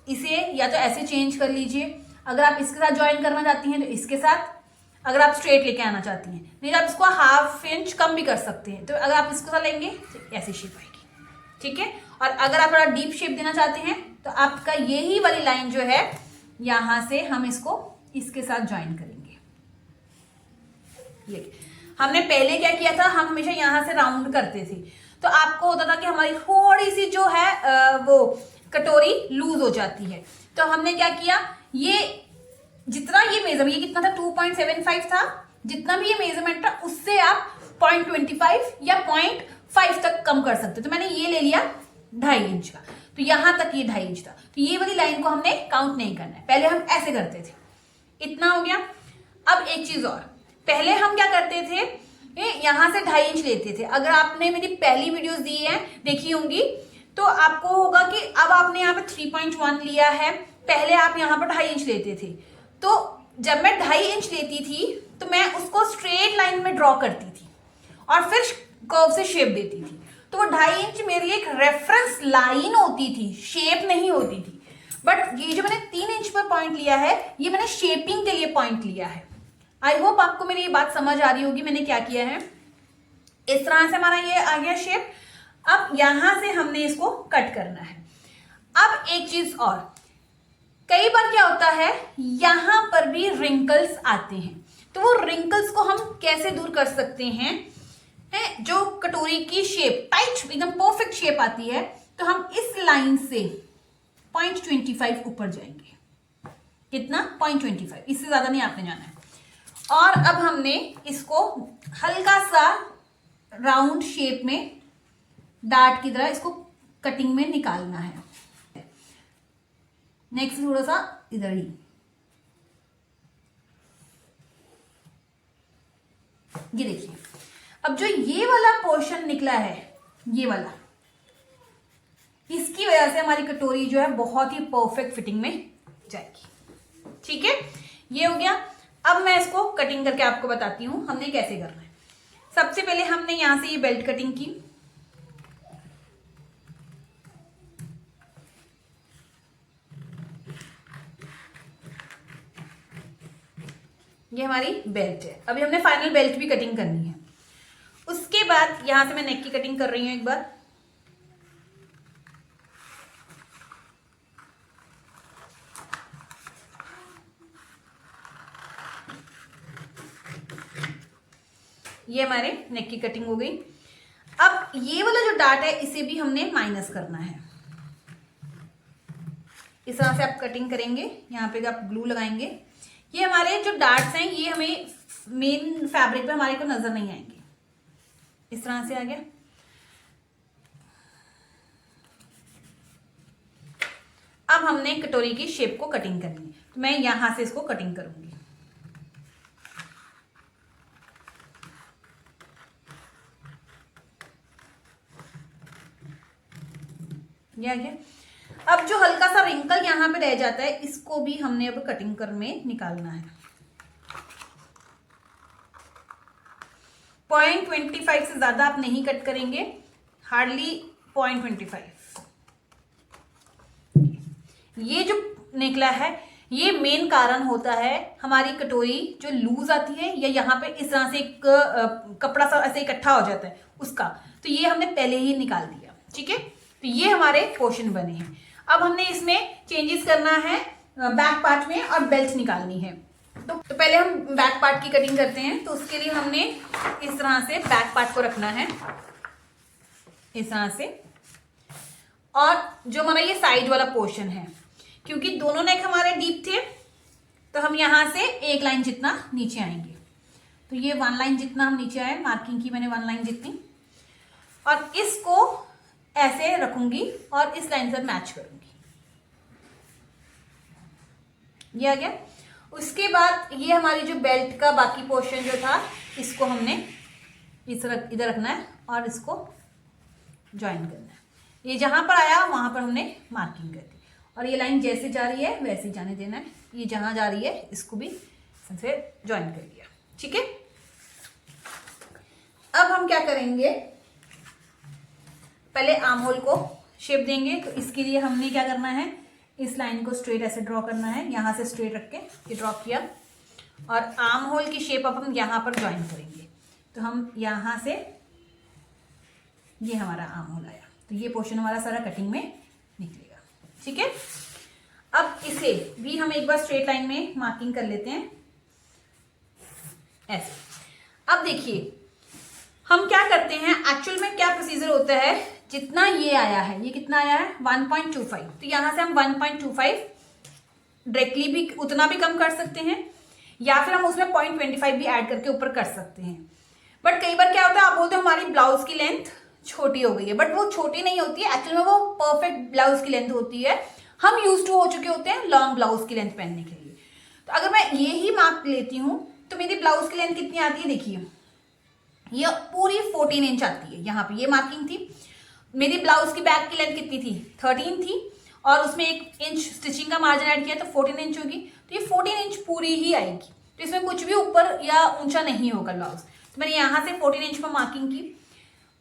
इसे या तो ऐसे चेंज कर लीजिए, अगर आप इसके साथ ज्वाइन करना चाहती हैं तो इसके साथ, अगर आप स्ट्रेट लेके आना चाहती हैं, नहीं तो आप इसको 1/2 इंच कम भी कर सकते हैं। तो अगर आप इसके साथ लेंगे तो ऐसी शेप आएगी। ठीक है। और अगर आप थोड़ा डीप शेप देना चाहते हैं तो आपका यही वाली लाइन जो है, यहां से हम इसको इसके साथ ज्वाइन करेंगे। ये हमने पहले क्या किया था, हम हमेशा यहां से राउंड करते थे, तो आपको होता था कि हमारी थोड़ी सी जो है वो कटोरी लूज हो जाती है। तो हमने क्या किया, ये जितना ये मेजरमेंट, ये कितना था, 2.75 था, जितना भी ये मेजरमेंट था उससे आप 0.25 या 0.5 तक कम कर सकते। तो मैंने ये ले लिया 2.5 इंच का, तो यहां तक ये 2.5 इंच था। तो ये वाली लाइन को हमने काउंट नहीं करना है, पहले हम ऐसे करते थे। इतना हो गया। अब एक चीज और, पहले हम क्या करते थे, ये यहाँ से 2.5 इंच लेते थे। अगर आपने मेरी पहली वीडियोस दी है देखी होंगी तो आपको होगा कि अब आपने यहाँ पे 3.1 लिया है, पहले आप यहाँ पर 2.5 इंच लेते थे। तो जब मैं 2.5 इंच लेती थी तो मैं उसको स्ट्रेट लाइन में ड्रॉ करती थी और फिर कर्व से शेप देती थी। तो वो 2.5 इंच मेरे लिए एक रेफरेंस लाइन होती थी, शेप नहीं होती थी। बट ये जो मैंने 3 इंच पर पॉइंट लिया है, ये मैंने शेपिंग के लिए पॉइंट लिया है। आई होप आपको मेरी ये बात समझ आ रही होगी। मैंने क्या किया है, इस तरह से हमारा ये आ गया शेप। अब यहां से हमने इसको कट करना है। अब एक चीज और, कई बार क्या होता है यहां पर भी रिंकल्स आते हैं, तो वो रिंकल्स को हम कैसे दूर कर सकते हैं? जो कटोरी की शेप टाइट एकदम परफेक्ट शेप आती है, तो हम इस लाइन से 0.25 ऊपर जाएंगे। कितना? 0.25, इससे ज्यादा नहीं आपने जाना है। और अब हमने इसको हल्का सा राउंड शेप में डार्ट की तरह इसको कटिंग में निकालना है। नेक्स्ट थोड़ा सा इधर ही, ये देखिए। अब जो ये वाला पोर्शन निकला है, ये वाला, इसकी वजह से हमारी कटोरी जो है बहुत ही परफेक्ट फिटिंग में जाएगी। ठीक है, ये हो गया। अब मैं इसको कटिंग करके आपको बताती हूं हमने कैसे करना है। सबसे पहले हमने यहां से ये बेल्ट कटिंग की। ये हमारी बेल्ट है। अभी हमने फाइनल बेल्ट भी कटिंग करनी है। उसके बाद यहां से मैं नेक की कटिंग कर रही हूं एक बार। ये हमारे नेक की कटिंग हो गई। अब ये वाला जो डार्ट है इसे भी हमने माइनस करना है। इस तरह से आप कटिंग करेंगे, यहाँ पे आप ग्लू लगाएंगे। ये हमारे जो डार्ट्स हैं ये हमें मेन फैब्रिक पे हमारे को नजर नहीं आएंगे। इस तरह से आ गया। अब हमने कटोरी की शेप को कटिंग करनी है, तो मैं यहां से इसको कटिंग करूंगी। ये आ गया। अब जो हल्का सा रिंकल यहां पे रह जाता है, इसको भी हमने अब कटिंग कर में निकालना है। 0.25 से ज्यादा आप नहीं कट करेंगे, हार्डली 0.25। ये जो निकला है ये मेन कारण होता है हमारी कटोरी जो लूज आती है, या यहाँ पे इस तरह से एक कपड़ा सा ऐसे इकट्ठा हो जाता है उसका, तो ये हमने पहले ही निकाल दिया। ठीक है, तो ये हमारे पोर्शन बने हैं। अब हमने इसमें चेंजेस करना है बैक पार्ट में और बेल्ट निकालनी है। तो पहले हम बैक पार्ट की कटिंग करते हैं। तो उसके लिए हमने इस तरह से बैक पार्ट को रखना है, इस तरह से। और जो हमारा ये साइड वाला पोर्शन है, क्योंकि दोनों नेक हमारे डीप थे, तो हम यहां से एक लाइन जितना नीचे आएंगे। तो ये 1 लाइन जितना हम नीचे आए, मार्किंग की मैंने 1 लाइन जितनी, और इसको ऐसे रखूंगी और इस लाइन से मैच करूंगी। ये आ गया। उसके बाद ये हमारी जो बेल्ट का बाकी पोर्शन जो था, इसको हमने इधर रखना है और इसको ज्वाइन करना है। ये जहां पर आया वहां पर हमने मार्किंग कर दी, और ये लाइन जैसे जा रही है वैसे ही जाने देना है। ये जहां जा रही है इसको भी से ज्वाइन कर दिया। ठीक है, अब हम क्या करेंगे, पहले आर्म होल को शेप देंगे। तो इसके लिए हमने क्या करना है, इस लाइन को स्ट्रेट ऐसे ड्रॉ करना है, यहां से स्ट्रेट रख के ये ड्रॉ किया, और आर्म होल की शेप अब हम यहां पर ज्वाइन करेंगे। तो हम यहां से, ये हमारा आर्म होल आया, तो ये पोर्शन हमारा सारा कटिंग में निकलेगा। ठीक है, अब इसे भी हम एक बार स्ट्रेट लाइन में मार्किंग कर लेते हैं ऐसे। अब देखिए हम क्या करते हैं, एक्चुअल में क्या प्रोसीजर होता है, जितना ये आया है, ये कितना आया है 1.25, तो यहां से हम 1.25 डायरेक्टली भी उतना भी कम कर सकते हैं, या फिर हम उसमें 0.25 भी ऐड करके ऊपर कर सकते हैं। बट कई बार क्या होता है, आप बोलते हो हमारी ब्लाउज की लेंथ छोटी हो गई है, बट वो छोटी नहीं होती है, एक्चुअल में वो परफेक्ट ब्लाउज की लेंथ होती है। हम यूज टू हो चुके होते हैं लॉन्ग ब्लाउज की लेंथ पहनने के लिए। तो अगर मैं ये ही माप लेती हूं तो मेरी ब्लाउज की लेंथ कितनी आती है, देखिए ये पूरी 14 इंच आती है। यहाँ पे ये मार्किंग थी। मेरी ब्लाउज की बैक की लेंथ कितनी थी? 13 थी, और उसमें 1 इंच स्टिचिंग का मार्जिन ऐड किया तो 14 इंच होगी। तो ये 14 इंच पूरी ही आएगी, तो इसमें कुछ भी ऊपर या ऊंचा नहीं होगा ब्लाउज। तो मैंने यहाँ से 14 इंच पर मार्किंग की।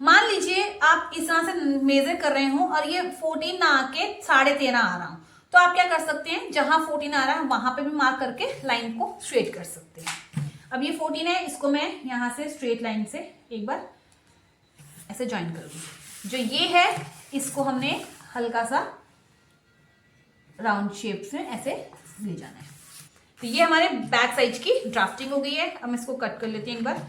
मान लीजिए आप इस तरह से मेजर कर रहे हो और ये 14 ना आके 13.5 आ रहा हूँ, तो आप क्या कर सकते हैं, जहां 14 आ रहा है वहां पे भी मार्क करके लाइन को स्ट्रेट कर सकते हैं। अब ये 14 है, इसको मैं यहां से स्ट्रेट लाइन से एक बार ऐसे ज्वाइन कर दूँ। जो ये है इसको हमने हल्का सा राउंड शेप में ऐसे ले जाना है। तो ये हमारे बैक साइड की ड्राफ्टिंग हो गई है। अब हम इसको कट कर लेते हैं एक बार।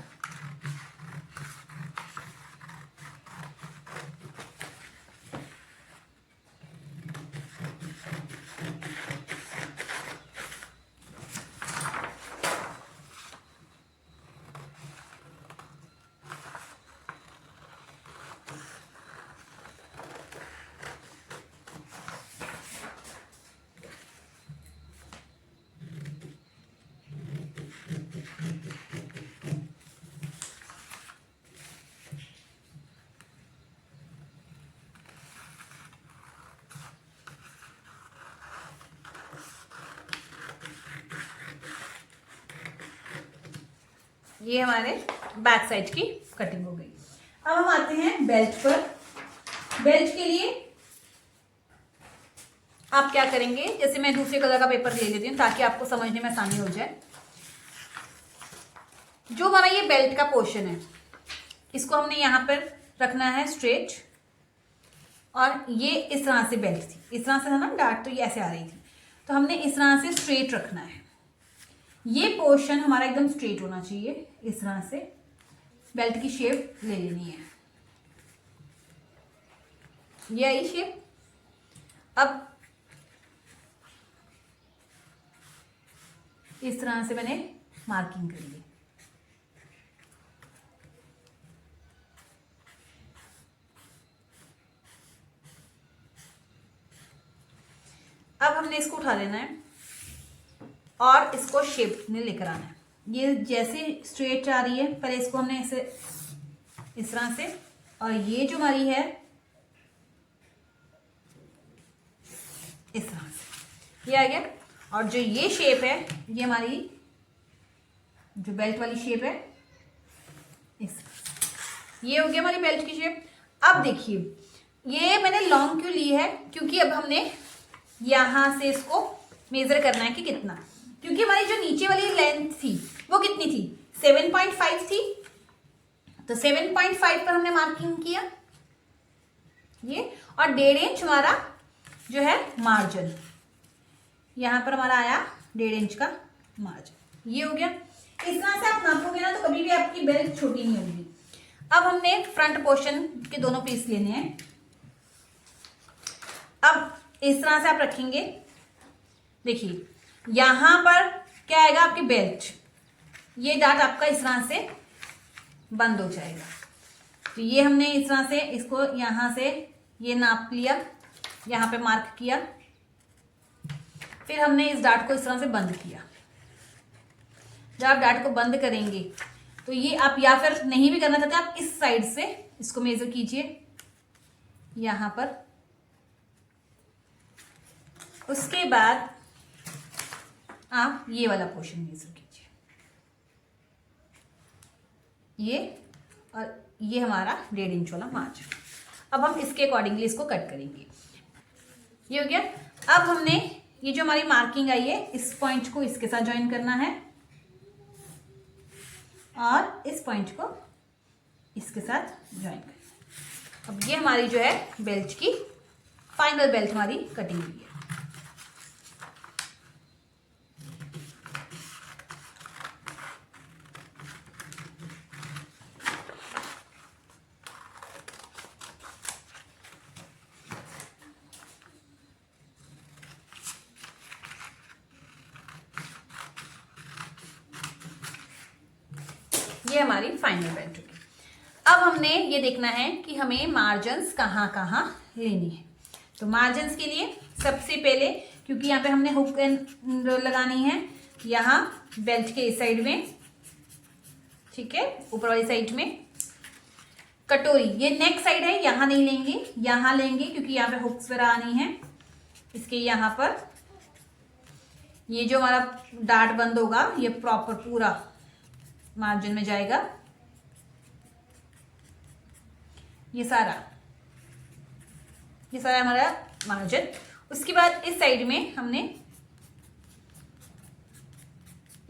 ये हमारे बैक साइड की कटिंग हो गई। अब हम आते हैं बेल्ट पर। बेल्ट के लिए आप क्या करेंगे, जैसे मैं दूसरे कलर का पेपर ले लेती हूँ ताकि आपको समझने में आसानी हो जाए। जो हमारा ये बेल्ट का पोर्शन है, इसको हमने यहाँ पर रखना है स्ट्रेट, और ये इस तरह से बेल्ट थी, इस तरह से था ना डार्ट, तो ये ऐसे आ रही थी, तो हमने इस तरह से स्ट्रेट रखना है। ये पोर्शन हमारा एकदम स्ट्रेट होना चाहिए। इस तरह से बेल्ट की शेप ले लेनी है। ये आई शेप। अब इस तरह से मैंने मार्किंग कर ली। अब हमने इसको उठा लेना है और इसको शेप में लेकर आना है। ये जैसे स्ट्रेट आ रही है, पहले इसको हमने ऐसे इस तरह से, और ये जो हमारी है इस तरह से, ये आ गया। और जो ये शेप है, ये हमारी जो बेल्ट वाली शेप है, ये हो गया हमारी बेल्ट की शेप। अब देखिए, ये मैंने लॉन्ग क्यों ली है, क्योंकि अब हमने यहां से इसको मेजर करना है कि कितना, क्योंकि हमारी जो नीचे वाली लेंथ थी वो कितनी थी, 7.5 थी। तो 7.5 पर हमने मार्किंग किया ये, और 1.5 इंच हमारा जो है मार्जिन, यहां पर हमारा आया 1.5 इंच का मार्जिन। ये हो गया। इस तरह से आप नापोगे ना तो कभी भी आपकी बेल्ट छोटी नहीं होगी। अब हमने फ्रंट पोर्शन के दोनों पीस लेने हैं। अब इस तरह से आप रखेंगे। देखिए यहां पर क्या आएगा, आपकी बेल्ट, ये डार्ट आपका इस तरह से बंद हो जाएगा। तो ये हमने इस तरह से इसको यहां से ये नाप लिया, यहां पे मार्क किया, फिर हमने इस डार्ट को इस तरह से बंद किया। जब आप डार्ट को बंद करेंगे तो ये आप, या फिर नहीं भी करना चाहते आप इस साइड से इसको मेजर कीजिए यहां पर। उसके बाद आप ये वाला पोर्शन मेजर कीजिए, ये, और ये हमारा 1.5 इंच वाला मार्जिन। अब हम इसके अकॉर्डिंगली इसको कट करेंगे। ये हो गया। अब हमने ये जो हमारी मार्किंग आई है, इस पॉइंट को इसके साथ ज्वाइन करना है, और इस पॉइंट को इसके साथ ज्वाइन करना है। अब ये हमारी जो है बेल्ट की फाइनल बेल्ट हमारी कटिंग हुई है। ये हमारी फाइनल बेल्ट होगी। अब हमने ये देखना है कि हमें मार्जिन्स कहाँ कहाँ लेनी है। तो मार्जिन्स के लिए सबसे पहले, क्योंकि यहाँ पे हमने हुक एंड लगानी है यहाँ बेल्ट के इस साइड में, ठीक है, ऊपर वाली साइड में, कटोरी, ये नेक साइड है, यहाँ नहीं लेंगे, यहाँ लेंगे क्योंकि यहाँ पे हुक्स वगैरह आनी है। इसके यहाँ पर ये जो हमारा डार्ट बंद होगा ये प्रॉपर पूरा मार्जिन में जाएगा, ये सारा हमारा मार्जिन। उसके बाद इस साइड में हमने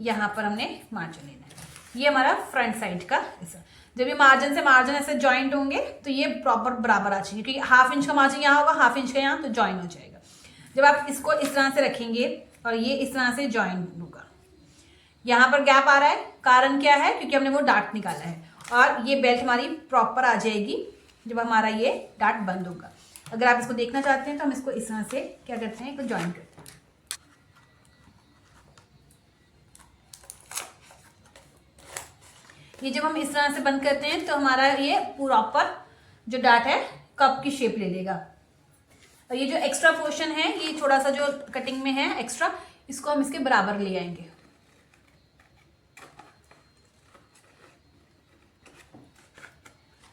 यहाँ पर हमने मार्जिन लेना है, ये हमारा फ्रंट साइड का ऐसा। जब ये मार्जिन से मार्जिन ऐसे जॉइंट होंगे तो ये प्रॉपर बराबर आ चाहिए, क्योंकि हाफ इंच का मार्जिन यहाँ होगा, हाफ इंच का यहाँ, तो जॉइन हो जाएगा। जब आप इसको इस तरह से रखेंगे और ये इस तरह से जॉइन होगा, यहाँ पर गैप आ रहा है, कारण क्या है? क्योंकि हमने वो डार्ट निकाला है, और ये बेल्ट हमारी प्रॉपर आ जाएगी जब हमारा ये डार्ट बंद होगा। अगर आप इसको देखना चाहते हैं तो हम इसको इस तरह से क्या करते हैं, इसको जॉइन करते हैं। ये जब हम इस तरह से बंद करते हैं तो हमारा ये प्रॉपर जो डार्ट है कप की शेप ले लेगा। और ये जो एक्स्ट्रा पोर्शन है, ये थोड़ा सा जो कटिंग में है एक्स्ट्रा, इसको हम इसके बराबर ले आएंगे।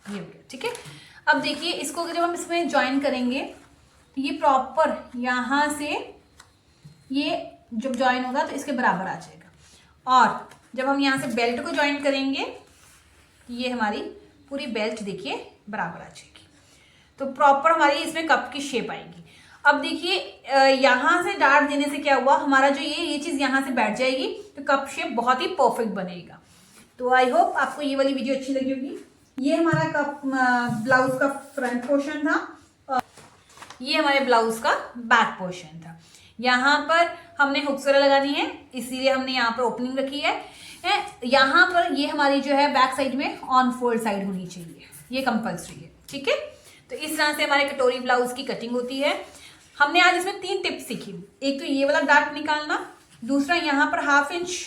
ये हो गया, ठीक है। अब देखिए इसको जब हम इसमें ज्वाइन करेंगे, ये प्रॉपर यहां से ये जब ज्वाइन होगा तो इसके बराबर आ जाएगा। और जब हम यहाँ से बेल्ट को ज्वाइन करेंगे, ये हमारी पूरी बेल्ट देखिए बराबर आ जाएगी, तो प्रॉपर हमारी इसमें कप की शेप आएगी। अब देखिए यहाँ से डार्ट देने से क्या हुआ, हमारा जो ये चीज़ यहाँ से बैठ जाएगी, तो कप शेप बहुत ही परफेक्ट बनेगा। तो आई होप आपको ये वाली वीडियो अच्छी लगी होगी। ये हमारा कप ब्लाउज का फ्रंट पोर्शन था, और ये हमारे ब्लाउज का बैक पोर्शन था। यहाँ पर हमने हुक्स वगैरह लगानी है, इसीलिए हमने यहाँ पर ओपनिंग रखी है। यहाँ पर ये हमारी जो है बैक साइड में ऑन फोल्ड साइड होनी चाहिए, ये कंपल्सरी है, ठीक है। तो इस तरह से हमारे कटोरी ब्लाउज की कटिंग होती है। हमने आज इसमें 3 टिप्स सीखी। एक तो ये वाला डार्ट निकालना, दूसरा यहाँ पर हाफ इंच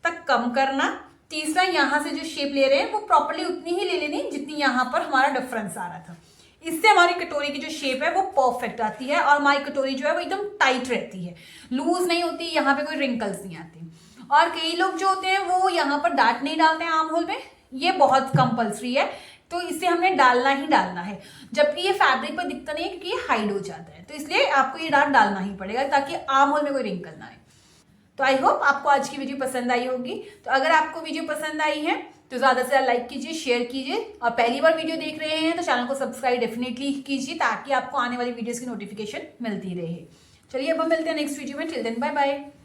तक कम करना, तीसरा यहाँ से जो शेप ले रहे हैं वो प्रॉपर्ली उतनी ही ले लेनी जितनी यहाँ पर हमारा डिफरेंस आ रहा था। इससे हमारी कटोरी की जो शेप है वो परफेक्ट आती है, और हमारी कटोरी जो है वो एकदम टाइट रहती है, लूज नहीं होती, यहाँ पे कोई रिंकल्स नहीं आती। और कई लोग जो होते हैं वो यहाँ पर डार्ट नहीं डालते हैं आर्म होल में, ये बहुत कंपल्सरी है, तो इसे हमने डालना ही डालना है। जबकि ये फैब्रिक पर दिखता नहीं है क्योंकि ये हाइड हो जाता है, तो इसलिए आपको ये डार्ट डालना ही पड़ेगा ताकि आर्म होल में कोई रिंकल ना आए। तो आई होप आपको आज की वीडियो पसंद आई होगी। तो अगर आपको वीडियो पसंद आई है तो ज़्यादा से ज़्यादा लाइक कीजिए, शेयर कीजिए, और पहली बार वीडियो देख रहे हैं तो चैनल को सब्सक्राइब डेफिनेटली कीजिए ताकि आपको आने वाली वीडियोस की नोटिफिकेशन मिलती रहे। चलिए अब हम मिलते हैं नेक्स्ट वीडियो में। Till then bye bye.